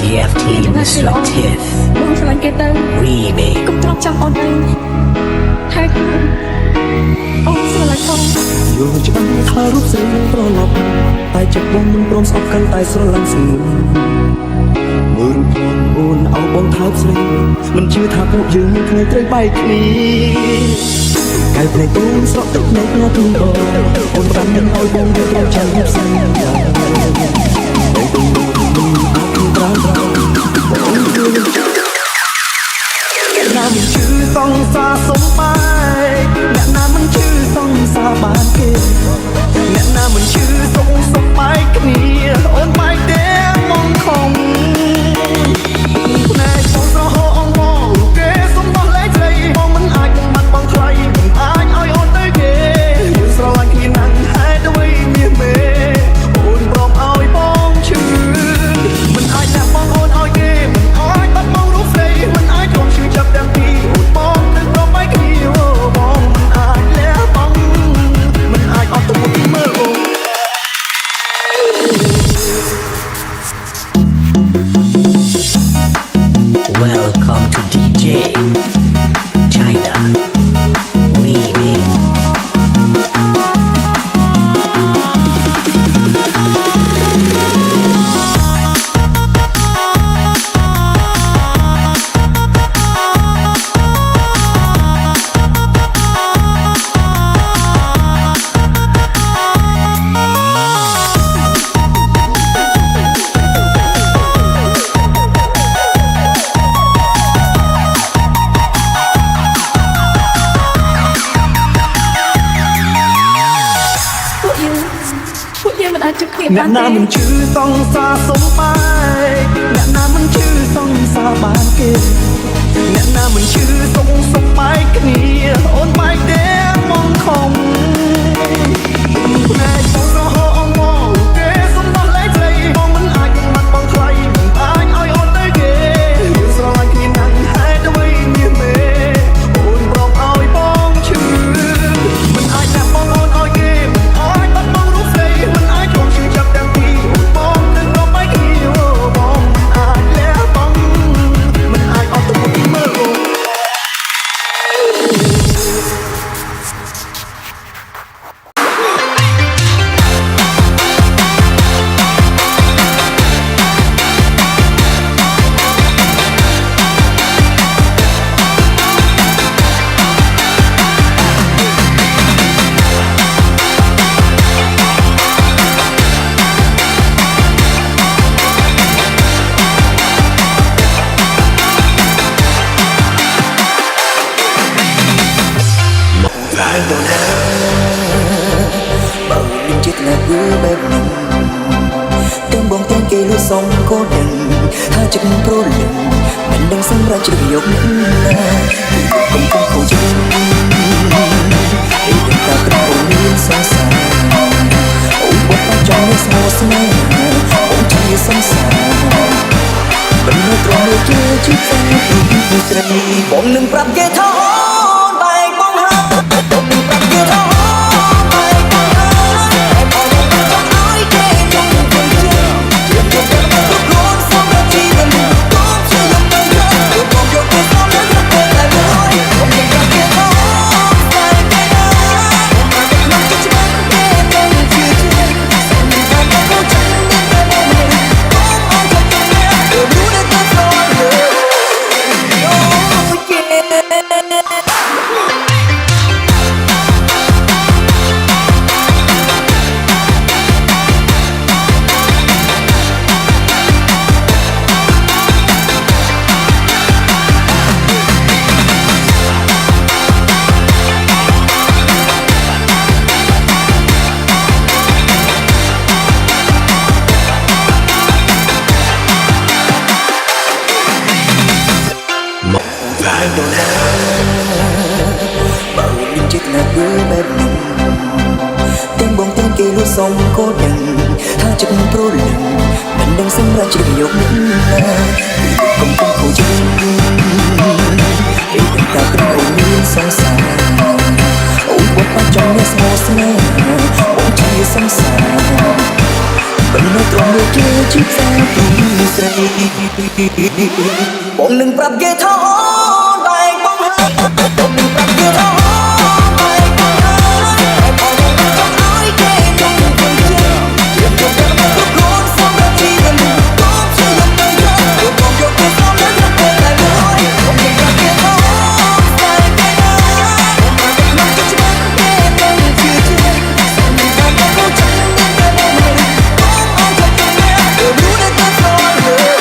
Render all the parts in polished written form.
TFT Mr. Tiff បងស្រឡាញ់គេទៅ Remix កុំទ្រាំចាំអូនឯងថែខ្លួនអូនស្រឡាញ់បងយល់ច្បាស់ថារូបស្រីនឹងប្រឡប់តែចិត្តបងមិនព្រមស្អប់កាន់តែស្រឡាញ់ស្ងួនមើលរូបខ្លួនអូនអោបងថើបស្រីមិនជឿថាពួកយើងមានគ្នាត្រូវបែកគ្នាកែភ្នែកអូនស្រក់ទឹកភ្នែកក្នុងខ្លួនបងអូនបានមិនឲ្យបងយកចាំចាំសន្យាតែបងមិនអត់ត្រាំអ្នកណាមិនជឿសង្សារសុំបែកអ្នកណាមិនជឿសង្សារបានគេអ្នកណាមិនជឿសុំបែកគ្នាអូនបែកទេមកខំណែបងស្រហោអងមកគេសុំបោះលេខស្រីបងមិនអាចបានបងថ្លៃមិនអាចឲ្យអូនទៅគេយើងស្រឡាញ់គ្នាណាស់ហេតុអ្វីមានមេអូនព្រមឲ្យបងជឿមិនអាចណាស់បងអូនឲ្យគេមិនអាចបាត់បងរូបស្រីមិនអាចរំជឿចាប់ទាំងពីរអូនបងនឹងព្រមបែកគ្នាបងមិនអាចលះបង់មិនអាចអត់ទៅមុខមើលអូនWelcome to DJ China Remix ពួកយើងមិនអាចជឿគ្នាអ្នក បាន ណា ទេ មិនជឿសង្សារសុំបែកអ្នកណាមិនជឿសង្សារបានគេអ្នកណាមិនជឿសុំបែកគ្នាអូនបែកទេមកខំណែបងស្រហោអងមកគេសុំបោះលេខស្រីបងមិនអាចបានបងថ្លៃមិនអាចឲ្យអូនទៅគេយើងស្រឡាញ់គ្នាណាស់ហេតុអ្វីមានមេអូនព្រមឲ្យបងជឿមិនអាចណាស់បងអូនឲ្យគេមិនអាចបាត់បងរូបស្រីមិនអាចរំជឿចាប់ទាំងពីរអូនបងនឹងព្រមបែកគ្នាបងមិនអាចលះបង់មិនអាចអត់ទៅមុខមើលអូន lại đồ nè bao nhiêu chiếc là cứ bên mình tiếng bóng tiếng kêu lưu sông cố định hai chiếc pro lừng mình đang sống ra chiếc dọc cùng cùng khẩu chân để chúng ta có ổn định xa xa ổn bốc vào trong nước sâu sâu ổn chỉ sẵn sàng mình nói còn đôi kia chiếc xe đi trời bọn đừng prap ghé tháo lại đồ nè bao nhiêu chiếc là cứ bên mình tiếng bóng tiếng kêu lưu sông cố định hai chiếc pro lừng mình đang sống ra chiếc dọc cùng cùng khẩu chân để chúng ta có ổn định xa xa ổn bốc vào trong nước sâu sâu ổn chỉ sẵn sàng មិននៅត្រង់ដូចគេជីផ្សារពីស្រីបងនឹងប្រាប់គេថាអូនបែកបងហើយបងនឹងប្រាប់គេថាអូនបែកបងហើយបងនឹងចង់ឲ្យគេចង់ទៅជាយើងទៅដល់មកខ្លួនសម្រាប់ជីវិតបងជាលំនៅទៅបងយកទៅស្គាល់នៅទៅតែមួយបងនឹងប្រាប់គេថាអូនបែកបងហើយបងនឹងចង់គេទៅជាខ្ញុំមិនបានទៅចាំតែបងមិនបងអត់ទៅទៅรู้ได้แต่สอนเลย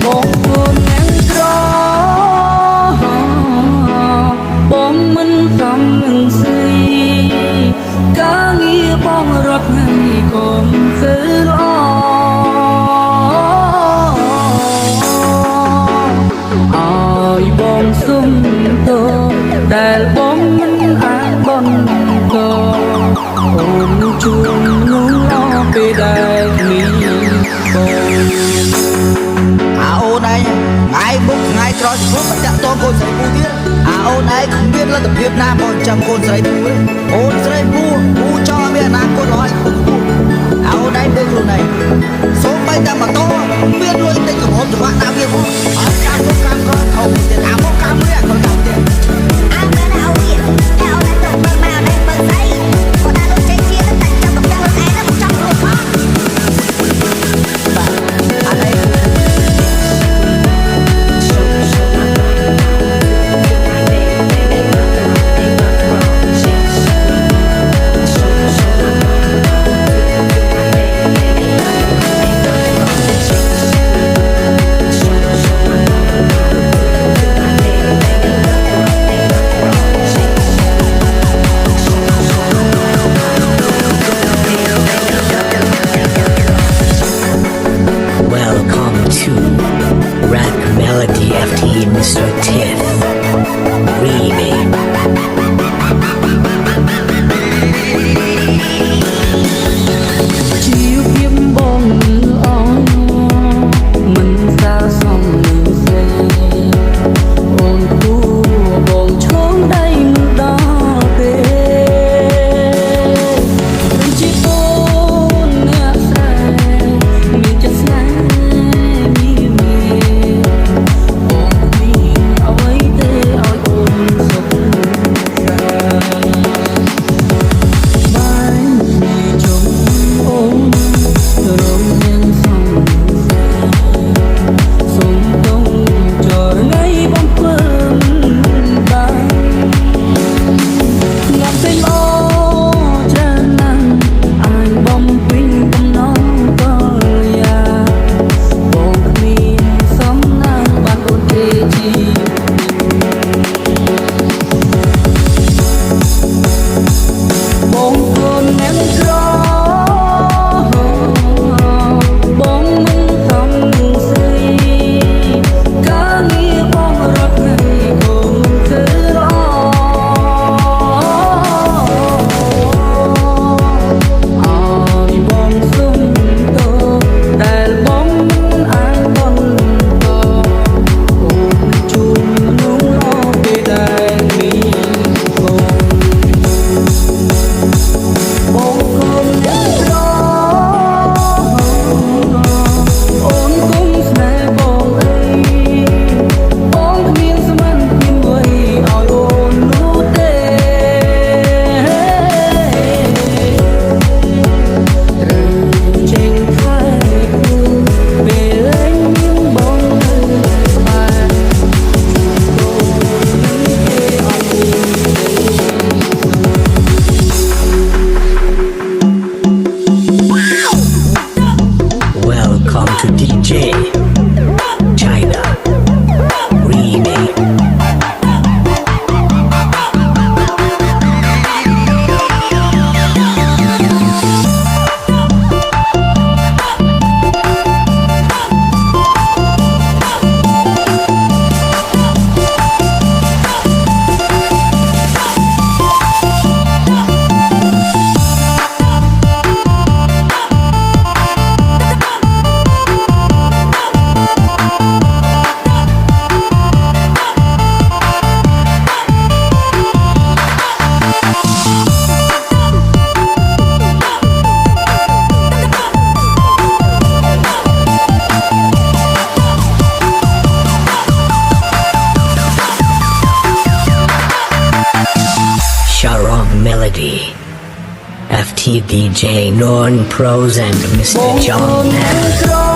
โอ้បងអូននឹងក្របងមិនសំនឹងស្រីការងារបងរត់ថ្ងៃកុំធ្វើល្អឲ្យបងសុំទោដែលបងមិនអាចបន្តអូនជួននោះអពេលដែលមានបង អូនឯងថ្ងៃមុខថ្ងៃក្រោយជួបតាក់ទងកូនស្រីពូទៀតអូនឯងគ្មានលទ្ធភាពណាមកចាំកូនស្រីពូទេអូនស្រីពូចង់ឲ្យមានអនាគតល្អខ្ពស់អូនឯងមើលខ្លួនឯងសូម្បីតែម៉ូតូមានលុយទិញកំហុសច្បាក់ដាក់វាមកអត់ចាំមុខកម្មក្រខោទៀតអាមកកម្មនេះអត់កម្មទៀត អើមែនអូវាតែអូនទៅបើមកអូនបើស្អីគាត់ដាក់លុយចេញជាតែចាំកំដៅខ្លួនឯងទៅចង់ខ្លួនផង អានេះ Welcome to Rap Melody FT Mr. Tiff Remix ជាភាពបងអងមិនសាសមនឹងស្រីអូនគូបងឈងដៃមិនដល់ពេលជាអូនអ្នកស្រីមានចិត្តស្នេហ៍មានបងគ្មានអ្វីទេឲ្យអូនសុខ DJ China Remake Sharong Melody FT DJ Non Pros and Mr. John Pan